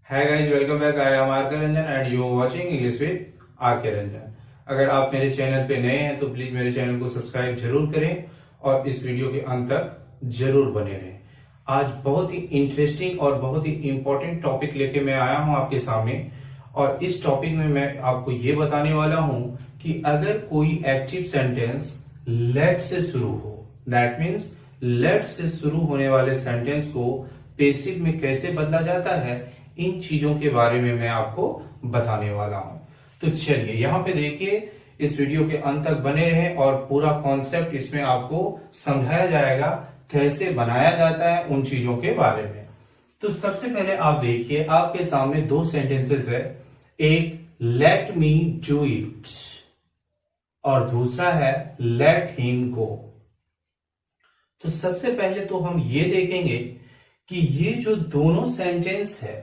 Hi guys, welcome back. I am R K Ranjan and you watching English with R K Ranjan. अगर आप मेरे channel पे नए हैं तो प्लीज मेरे चैनल को सब्सक्राइब जरूर करें और इस वीडियो के अंत तक जरूर बने रहें। आज बहुत ही इंटरेस्टिंग और बहुत ही इंपॉर्टेंट टॉपिक लेके मैं आया हूं आपके सामने और इस टॉपिक में मैं आपको ये बताने वाला हूं कि अगर कोई एक्टिव सेंटेंस लेट से शुरू हो, दैट मीन्स लेट से शुरू होने वाले सेंटेंस को पेसिव में कैसे बदला जाता है, इन चीजों के बारे में मैं आपको बताने वाला हूं। तो चलिए यहां पे देखिए, इस वीडियो के अंत तक बने रहें और पूरा कॉन्सेप्ट इसमें आपको समझाया जाएगा कैसे बनाया जाता है उन चीजों के बारे में। तो सबसे पहले आप देखिए, आपके सामने दो सेंटेंसेस है, एक लेट मी डू इट और दूसरा है लेट हिम गो। तो सबसे पहले तो हम ये देखेंगे कि ये जो दोनों सेंटेंस है,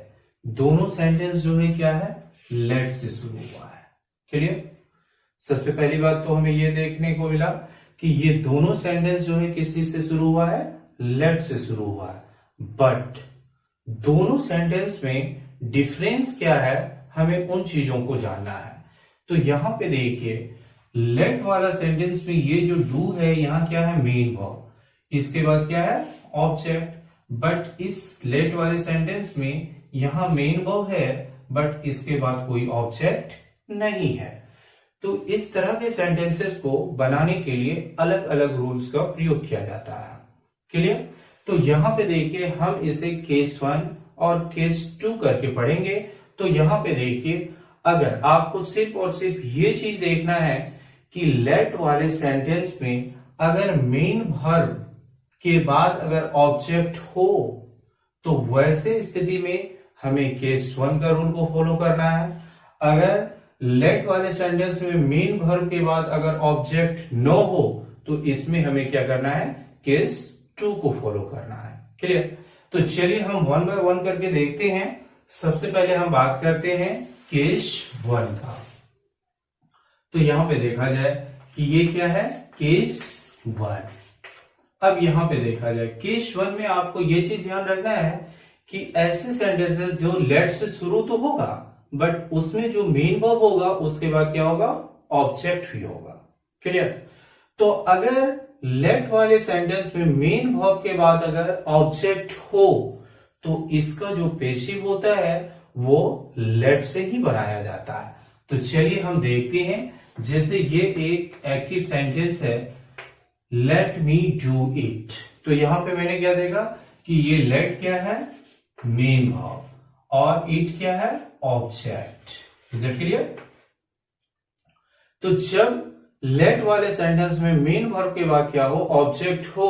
दोनों सेंटेंस जो है क्या है, लेट से शुरू हुआ है। क्लियर? सबसे पहली बात तो हमें ये देखने को मिला कि ये दोनों सेंटेंस जो है किस चीज से शुरू हुआ है, लेट से शुरू हुआ है। बट दोनों सेंटेंस में डिफरेंस क्या है, हमें उन चीजों को जानना है। तो यहां पे देखिए, लेट वाला सेंटेंस में ये जो डू है, यहां क्या है, मेन वर्ब, इसके बाद क्या है, ऑब्जेक्ट। बट इस लेट वाले सेंटेंस में यहां मेन वर्ब है बट इसके बाद कोई ऑब्जेक्ट नहीं है। तो इस तरह के सेंटेंसेस को बनाने के लिए अलग अलग रूल्स का प्रयोग किया जाता है। क्लियर? तो यहां पे देखिए, हम इसे केस 1 और केस 2 करके पढ़ेंगे। तो यहां पे देखिए, अगर आपको सिर्फ और सिर्फ ये चीज देखना है कि लेट वाले सेंटेंस में अगर मेन वर्ब के बाद अगर ऑब्जेक्ट हो, तो वैसे स्थिति में हमें केस 1 का रूल को फॉलो करना है। अगर लेट वाले सेंटेंस में मेन वर्ब के बाद अगर ऑब्जेक्ट न हो, तो इसमें हमें क्या करना है, केस 2 को फॉलो करना है। क्लियर? तो चलिए हम वन बाय वन करके देखते हैं। सबसे पहले हम बात करते हैं केस 1 का। तो यहां पे देखा जाए कि ये क्या है, केस 1। अब यहां पे देखा जाए, केस 1 में आपको ये चीज ध्यान रखना है कि ऐसे सेंटेंसेस जो लेट से शुरू तो होगा बट उसमें जो मेन वर्ब होगा उसके बाद क्या होगा, ऑब्जेक्ट भी होगा। क्लियर? तो अगर लेट वाले सेंटेंस में मेन वर्ब के बाद अगर ऑब्जेक्ट हो, तो इसका जो पेसिव होता है वो लेट से ही बनाया जाता है। तो चलिए हम देखते हैं। जैसे ये एक एक्टिव सेंटेंस है, लेट मी डू इट। तो यहां पे मैंने क्या देखा कि ये लेट क्या है, मेन वर्ब, और इट क्या है, ऑब्जेक्ट। Is it clear? तो जब लेट वाले सेंटेंस में मेन वर्ब के बाद क्या हो, ऑब्जेक्ट हो,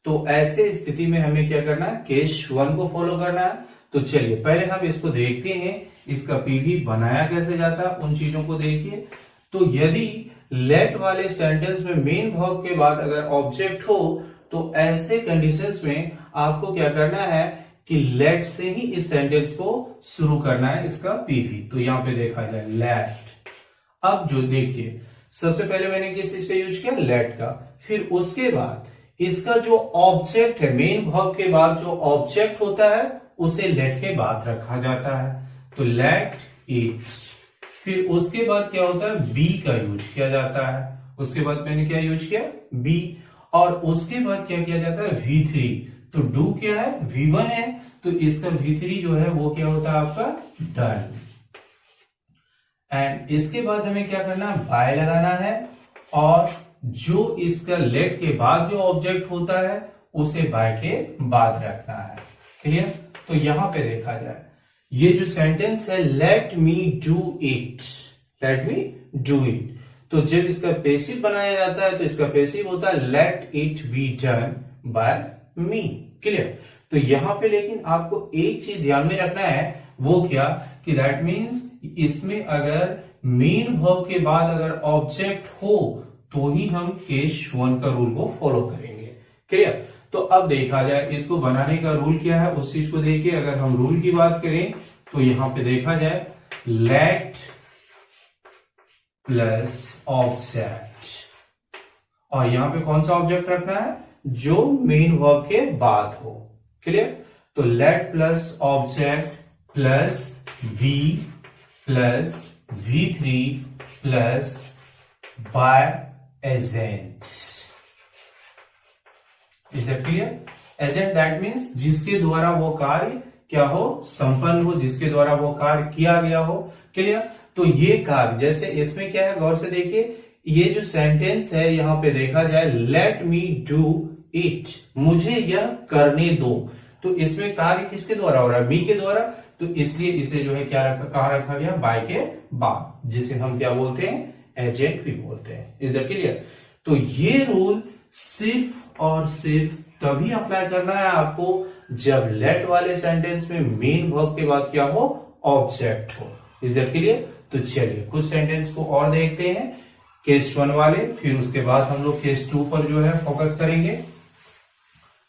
तो ऐसे स्थिति में हमें क्या करना है, केस 1 को फॉलो करना है। तो चलिए पहले हम इसको देखते हैं, इसका पीवी बनाया कैसे जाता है, उन चीजों को देखिए। तो यदि लेट वाले सेंटेंस में मेन वर्ब के बाद अगर ऑब्जेक्ट हो, तो ऐसे कंडीशंस में आपको क्या करना है कि लेट से ही इस सेंटेंस को शुरू करना है, इसका पीवी। तो यहां पे देखा जाए लेट। अब जो देखिए, सबसे पहले मैंने किस चीज का यूज किया, लेट का। फिर उसके बाद इसका जो ऑब्जेक्ट है, मेन वर्ब के बाद जो ऑब्जेक्ट होता है उसे लेट के बाद रखा जाता है। तो लेट इट। फिर उसके बाद क्या होता है, बी का यूज किया जाता है। उसके बाद मैंने क्या यूज किया, बी। और उसके बाद क्या किया जाता है, V3। तो डू क्या है, V1 है, तो इसका V3 जो है वो क्या होता है, आपका डन। एंड इसके बाद हमें क्या करना है, बाय लगाना है, और जो इसका लेट के बाद जो ऑब्जेक्ट होता है उसे बाय के बाद रखना है। क्लियर? तो यहां पे देखा जाए, ये जो सेंटेंस है, let me do it, let me do it, तो जब इसका पेसिव बनाया जाता है तो इसका पेसिव होता है let it be done by me. Clear? तो यहां पे लेकिन आपको एक चीज ध्यान में रखना है, वो क्या, कि दैट मीन्स इसमें अगर मेन वर्ब के बाद अगर ऑब्जेक्ट हो, तो ही हम केस 1 का रूल को फॉलो करेंगे। क्लियर? तो अब देखा जाए इसको बनाने का रूल क्या है, उस चीज को देखिए। अगर हम रूल की बात करें तो यहां पे देखा जाए, लेट प्लस ऑब्जेक्ट, और यहां पे कौन सा ऑब्जेक्ट रखना है, जो मेन वर्ब के बाद हो। क्लियर? तो let plus object plus be plus V3 plus by agent. Is that clear? Agent that means जिसके द्वारा वो कार्य क्या हो, संपन्न हो, जिसके द्वारा वो कार्य किया गया हो। क्लियर? तो ये कार्य जैसे इसमें क्या है, गौर से देखिए, ये जो सेंटेंस है यहां पे देखा जाए, लेट मी डू इट, मुझे यह करने दो, तो इसमें कार्य किसके द्वारा हो रहा है, मी के द्वारा, तो इसलिए इसे जो है क्या कहा रखा गया, बाय के बाद, जिसे हम क्या बोलते हैं, एजेंट भी बोलते हैं। Is that clear? तो ये रूल सिर्फ और सिर्फ तभी अप्लाई करना है आपको जब लेट वाले सेंटेंस में मेन वर्ब के बाद क्या हो, ऑब्जेक्ट हो। Is that clear? तो चलिए कुछ सेंटेंस को और देखते हैं, केस 1 वाले, फिर उसके बाद हम लोग केस 2 पर जो है फोकस करेंगे।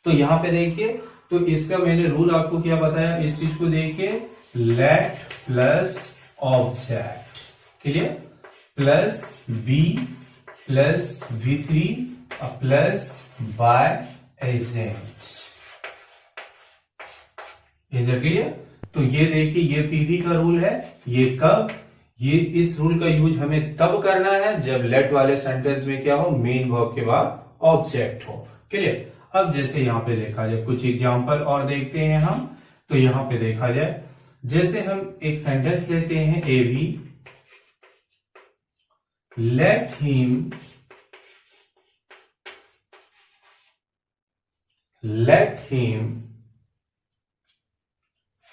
तो यहां पे देखिए, तो इसका मैंने रूल आपको क्या बताया, इस चीज को देखिए, let plus object, clear, plus be plus V3 plus by agent. Is that clear? तो ये देखिए, ये पीवी का रूल है। ये कब, ये इस रूल का यूज हमें तब करना है जब लेट वाले सेंटेंस में क्या हो, मेन वर्ब के बाद ऑब्जेक्ट हो। क्लियर? अब जैसे यहां पे देखा जाए, कुछ एग्जांपल और देखते हैं हम। तो यहां पे देखा जाए, जैसे हम एक सेंटेंस लेते हैं, A B, let him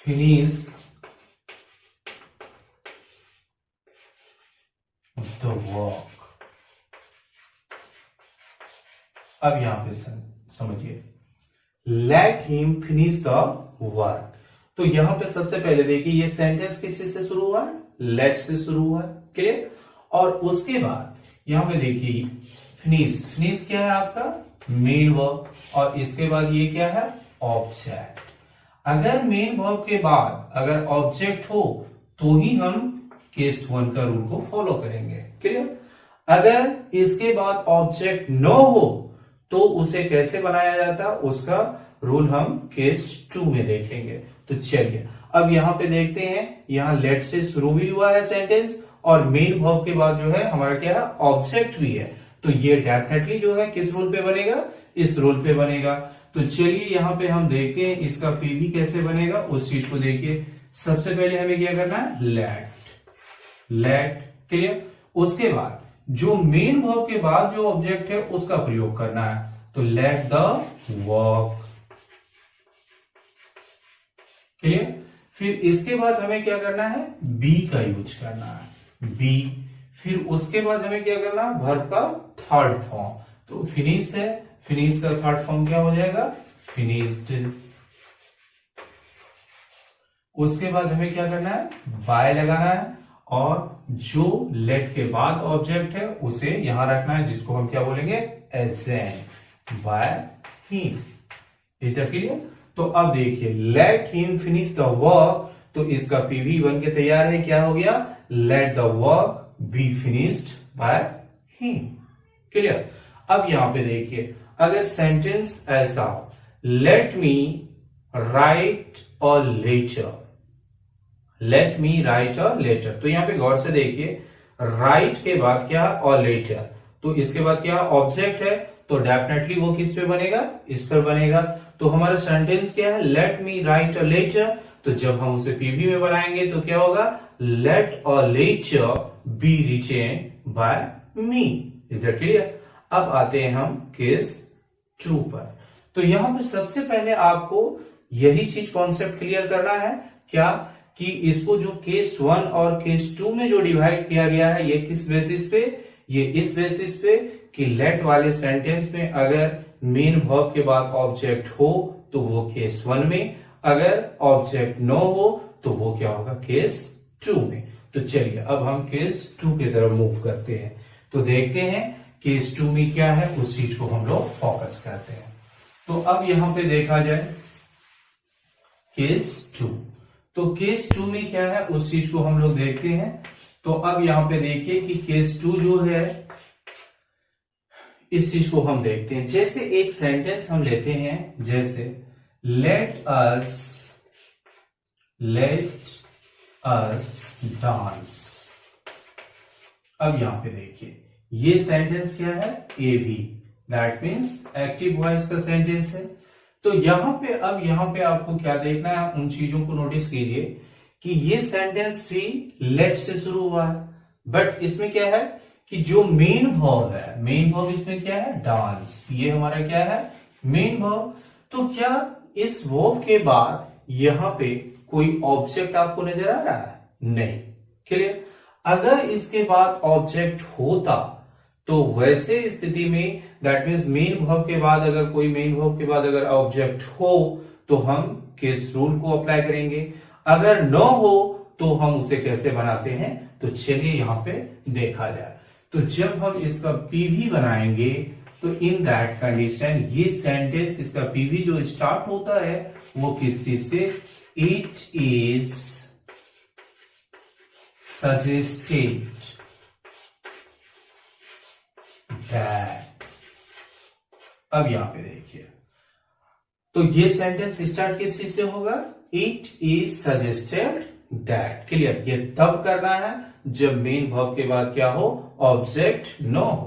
finish the work। अब यहां पे समझिए, let him finish the work. तो यहां पे सबसे पहले देखिए, ये सेंटेंस किससे से शुरू हुआ है, लेट से शुरू हुआ है। क्लियर? और उसके बाद यहां पे देखिए, फिनिश क्या है आपका, मेन वर्ब, और इसके बाद ये क्या है, ऑब्जेक्ट। अगर मेन वर्ब के बाद अगर ऑब्जेक्ट हो तो ही हम केस 1 का रूल को फॉलो करेंगे। क्लियर? अगर इसके बाद ऑब्जेक्ट न हो तो उसे कैसे बनाया जाता है, उसका रूल हम केस 2 में देखेंगे। तो चलिए अब यहां पे देखते हैं, यहां लेट से शुरू भी हुआ है सेंटेंस, और मेन वर्ब के बाद जो है हमारा क्या है, ऑब्जेक्ट भी है। तो ये डेफिनेटली जो है किस रूल पे बनेगा, इस रूल पे बनेगा। तो चलिए यहां पे हम देखते हैं इसका पीवी कैसे बनेगा, उस चीज को देखिए। सबसे पहले हमें क्या करना है, लेट। क्लियर? उसके बाद जो मेन वर्ब के बाद जो ऑब्जेक्ट है उसका प्रयोग करना है, तो लेट द वर्क। क्लियर? फिर इसके बाद हमें क्या करना है, बी का यूज करना है, बी। फिर उसके बाद हमें क्या करना है, वर्ब का थर्ड फॉर्म, तो फिनिश है, फिनिश का थर्ड फॉर्म क्या हो जाएगा, फिनिश्ड। उसके बाद हमें क्या करना है, बाय लगाना है, और जो लेट के बाद ऑब्जेक्ट है उसे यहां रखना है, जिसको हम क्या बोलेंगे, agent, by him. Is that clear? तो अब देखिए, late him finish the work, तो इसका पीवी बन के तैयार है, क्या हो गया, let the work be finished by him. Clear? अब यहां पे देखिए, अगर सेंटेंस ऐसा हो, let me write a letter, let me write a letter, तो यहां पे गौर से देखिए, राइट के बाद क्या, और लेटर, तो इसके बाद क्या, ऑब्जेक्ट है, तो डेफिनेटली वो किस पे बनेगा, इस पर बनेगा। तो हमारा सेंटेंस क्या है, let me write a letter, तो जब हम उसे पीवी में बनाएंगे तो क्या होगा, let a letter be written by me. Is that clear? अब आते हैं हम केस 2 पर। तो यहां पे सबसे पहले आपको यही चीज कॉन्सेप्ट क्लियर करना है, क्या, कि इसको जो केस 1 और केस 2 में जो डिवाइड किया गया है, ये किस बेसिस पे, ये इस बेसिस पे कि लेट वाले सेंटेंस में अगर मेन वर्ब के बाद ऑब्जेक्ट हो तो वो केस 1 में, अगर ऑब्जेक्ट न हो तो वो क्या होगा, केस 2 में। तो चलिए अब हम केस 2 की तरफ मूव करते हैं, तो देखते हैं केस 2 में क्या है, उस चीज को हम लोग फोकस करते हैं। तो अब यहां पे देखा जाए केस 2, तो केस 2 में क्या है उस चीज को हम लोग देखते हैं। तो अब यहां पे देखिए कि केस 2 जो है, इस चीज को हम देखते हैं। जैसे एक सेंटेंस हम लेते हैं, जैसे let us let us dance. अब यहां पे देखिए ये सेंटेंस क्या है, ए भी, दैट मीन्स एक्टिव वॉइस का सेंटेंस है। तो यहां पे अब यहां पे आपको क्या देखना है, उन चीजों को नोटिस कीजिए कि ये सेंटेंस भी लेट से शुरू हुआ है, बट इसमें क्या है कि जो मेन वर्ब है, मेन वर्ब इसमें क्या है, डांस, ये हमारा क्या है, मेन वर्ब। तो क्या इस वर्ब के बाद यहां पे कोई ऑब्जेक्ट आपको नजर आ रहा है, नहीं, क्लियर। अगर इसके बाद ऑब्जेक्ट होता तो वैसे स्थिति में दैट मीन्स मेन वर्ब के बाद अगर कोई मेन वर्ब के बाद अगर ऑब्जेक्ट हो तो हम किस रूल को अप्लाई करेंगे, अगर न हो तो हम उसे कैसे बनाते हैं, तो चलिए यहां पे देखा जाए। तो जब हम इसका पीवी बनाएंगे तो इन दैट कंडीशन ये सेंटेंस, इसका पीवी जो स्टार्ट होता है वो किस चीज से, इट इज सजेस्टेड दैट। अब यहां पे देखिए तो ये सेंटेंस स्टार्ट किस चीज से होगा, it is suggested that, clear. ये तब करना है जब मेन वर्ब के बाद क्या हो, ऑब्जेक्ट न हो।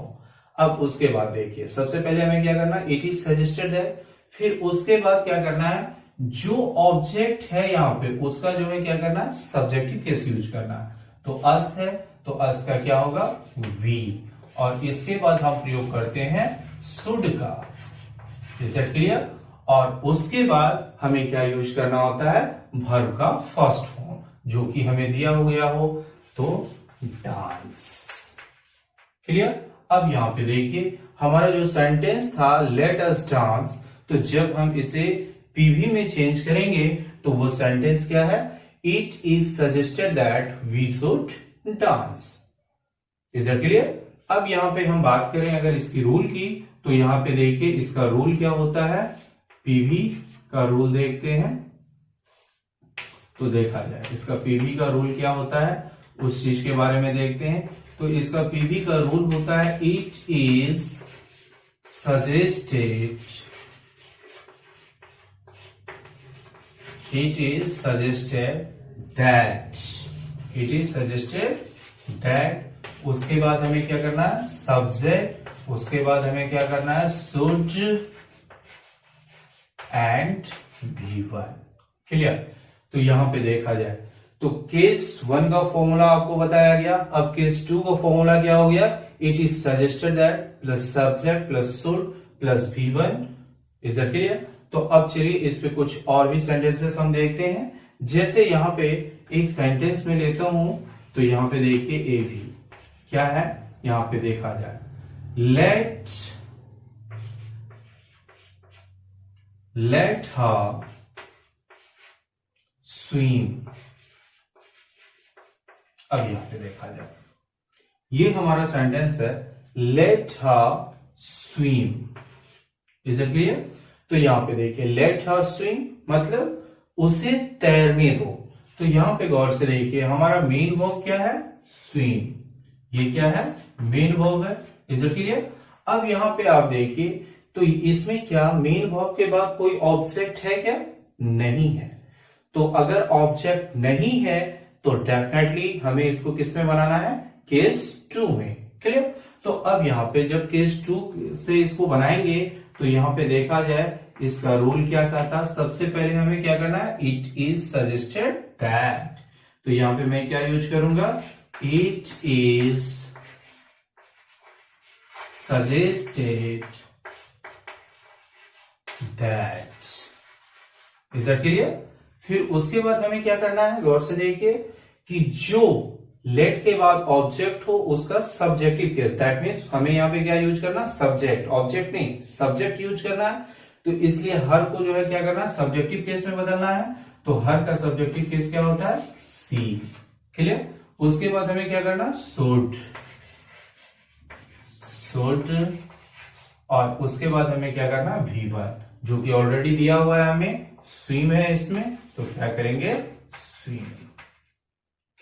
अब उसके बाद देखिए सबसे पहले हमें क्या करना है, इट इज सजेस्टेड दैट, फिर उसके बाद क्या करना है, जो ऑब्जेक्ट है यहां पे उसका जो है क्या करना है, सब्जेक्टिव केस यूज करना है। तो अस्त है तो अस्त का क्या होगा, वी, और इसके बाद हम प्रयोग करते हैं शुड का, इज दैट क्लियर। और उसके बाद हमें क्या यूज करना होता है, वर्ब का फर्स्ट फॉर्म जो कि हमें दिया हो गया हो, तो डांस, क्लियर। अब यहां पे देखिए हमारा जो सेंटेंस था लेट अस डांस, तो जब हम इसे पीवी में चेंज करेंगे तो वो सेंटेंस क्या है, it is suggested that we should dance, is that clear. अब यहां पे हम बात करें अगर इसकी रूल की, तो यहां पे देखिए इसका रूल क्या होता है, पीवी का रूल देखते हैं तो देखा जाए इसका पीवी का रूल क्या होता है, उस चीज के बारे में देखते हैं। तो इसका पीवी का रूल होता है, it is suggested, it is suggested that, it is suggested that. उसके बाद हमें क्या करना है, सब्जेक्ट, उसके बाद हमें क्या करना है, शुड एंड V1, क्लियर। तो यहां पे देखा जाए तो केस 1 का फॉर्मूला आपको बताया गया, अब केस 2 का फॉर्मूला क्या हो गया, it is suggested that plus subject plus should plus V1, is that clear. तो अब चलिए इस पे कुछ और भी सेंटेंसेस हम देखते हैं। जैसे यहां पे एक सेंटेंस में लेता हूं तो यहां पे देखिए ए भी क्या है, यहां पे देखा जाए, लेट हर स्विम। अब यहां पे देखा जाए ये हमारा सेंटेंस है, let her swim, is it clear. तो यहां पे देखिए लेट हर स्विम मतलब उसे तैरने दो। तो यहां पे गौर से देखिए हमारा मेन वर्ब क्या है, स्विम, ये क्या है, मेन वर्ब है, इज इट क्लियर। अब यहां पे आप देखिए तो इसमें क्या मेन वर्ब के बाद कोई ऑब्जेक्ट है क्या, नहीं है। तो अगर ऑब्जेक्ट नहीं है तो डेफिनेटली हमें इसको किस में बनाना है, केस 2 में, क्लियर। तो अब यहां पे जब केस 2 से इसको बनाएंगे तो यहां पे देखा जाए इसका रूल क्या कहता, सबसे पहले हमें क्या करना है, इट इज सजेस्टेड दैट। तो यहां पे मैं क्या यूज करूंगा, it is suggested that, is that clear. फिर उसके बाद हमें क्या करना है, गौर से देखिए कि जो लेट के बाद ऑब्जेक्ट हो उसका सब्जेक्टिव केस, दैट मीन्स हमें यहां पे क्या यूज करना, सब्जेक्ट, ऑब्जेक्ट नहीं सब्जेक्ट यूज करना है। तो इसलिए हर को जो है क्या करना है, सब्जेक्टिव केस में बदलना है। तो हर का सब्जेक्टिव केस क्या होता है, सी, क्लियर। उसके बाद हमें क्या करना, शुड, और उसके बाद हमें क्या करना, V1 जो कि ऑलरेडी दिया हुआ है हमें, स्विम है इसमें, तो क्या करेंगे, स्विम,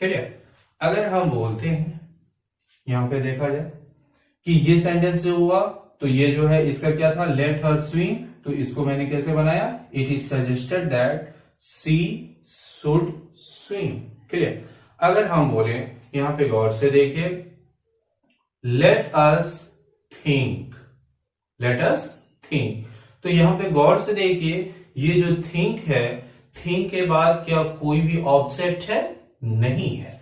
क्लियर। अगर हम बोलते हैं यहां पे देखा जाए कि ये सेंटेंस जो हुआ तो ये जो है इसका क्या था, लेट हर स्विम, तो इसको मैंने कैसे बनाया, it is suggested that she should swim. Clear. अगर हम बोले, यहां पे गौर से देखिए, let us think, let us think. तो यहां पे गौर से देखिए, ये जो थिंक है, थिंक के बाद क्या कोई भी ऑब्जेक्ट है? नहीं है।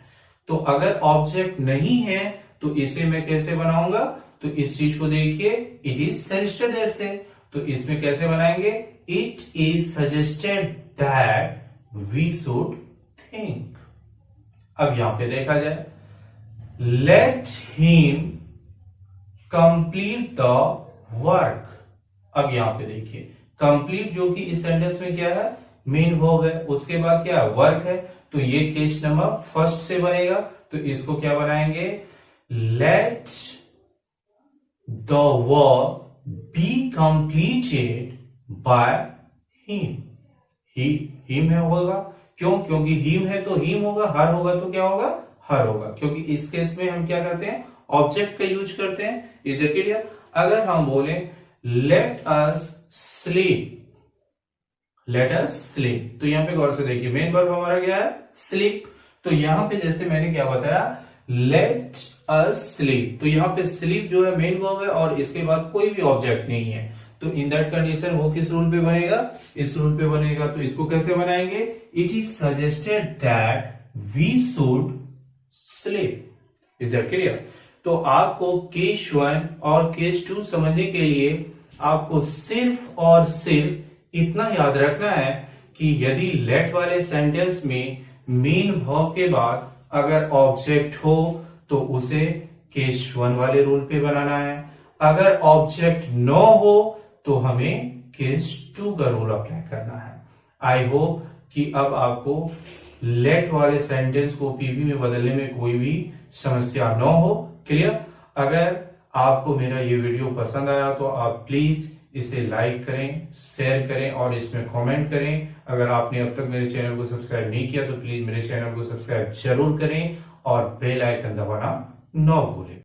तो अगर ऑब्जेक्ट नहीं है तो इसे मैं कैसे बनाऊंगा? तो इस चीज को देखिए, इट इज सजेस्टेड दैट से, तो इसमें कैसे बनाएंगे? It is suggested that we should think. अब यहां पे देखा जाए, let him complete the work. अब यहां पे देखिए, कंप्लीट जो कि इस सेंटेंस में क्या है? मेन वर्ब है, उसके बाद क्या है? वर्क है। तो ये केस नंबर फर्स्ट से बनेगा, तो इसको क्या बनाएंगे? Late the work be completed by him. Him है होगा, क्यों? क्योंकि हिम है तो हिम होगा, हर होगा तो क्या होगा? हर होगा, क्योंकि इस केस में हम क्या करते हैं? ऑब्जेक्ट का यूज करते हैं। Is that clear? अगर हम बोले let us sleep, let us sleep, तो यहां पे गौर से देखिए, मेन वर्ब हमारा क्या है? स्लीप। तो यहां पे जैसे मैंने क्या बताया, लेट अस स्लीप, तो यहां पे स्लीप जो है मेन वर्ब है और इसके बाद कोई भी ऑब्जेक्ट नहीं है। तो इन दैट कंडीशन वो किस रूल पे बनेगा? इस रूल पे बनेगा। तो इसको कैसे बनाएंगे? It is suggested that we should sleep. Is that clear? तो आपको केस 1 और केस 2 समझने के लिए आपको सिर्फ और सिर्फ इतना याद रखना है कि यदि लेट वाले सेंटेंस में मेन वर्ब के बाद अगर ऑब्जेक्ट हो तो उसे केस 1 वाले रूल पे बनाना है। अगर ऑब्जेक्ट न हो तो हमें केस 2 का रूल अप्लाई करना है। आई होप कि अब आपको लेट वाले सेंटेंस को पीवी में बदलने में कोई भी समस्या न हो। क्लियर? अगर आपको मेरा ये वीडियो पसंद आया तो आप प्लीज इसे लाइक करें, शेयर करें और इसमें कमेंट करें। अगर आपने अब तक मेरे चैनल को सब्सक्राइब नहीं किया तो प्लीज मेरे चैनल को सब्सक्राइब जरूर करें और बेल आइकन दबाना न भूलें।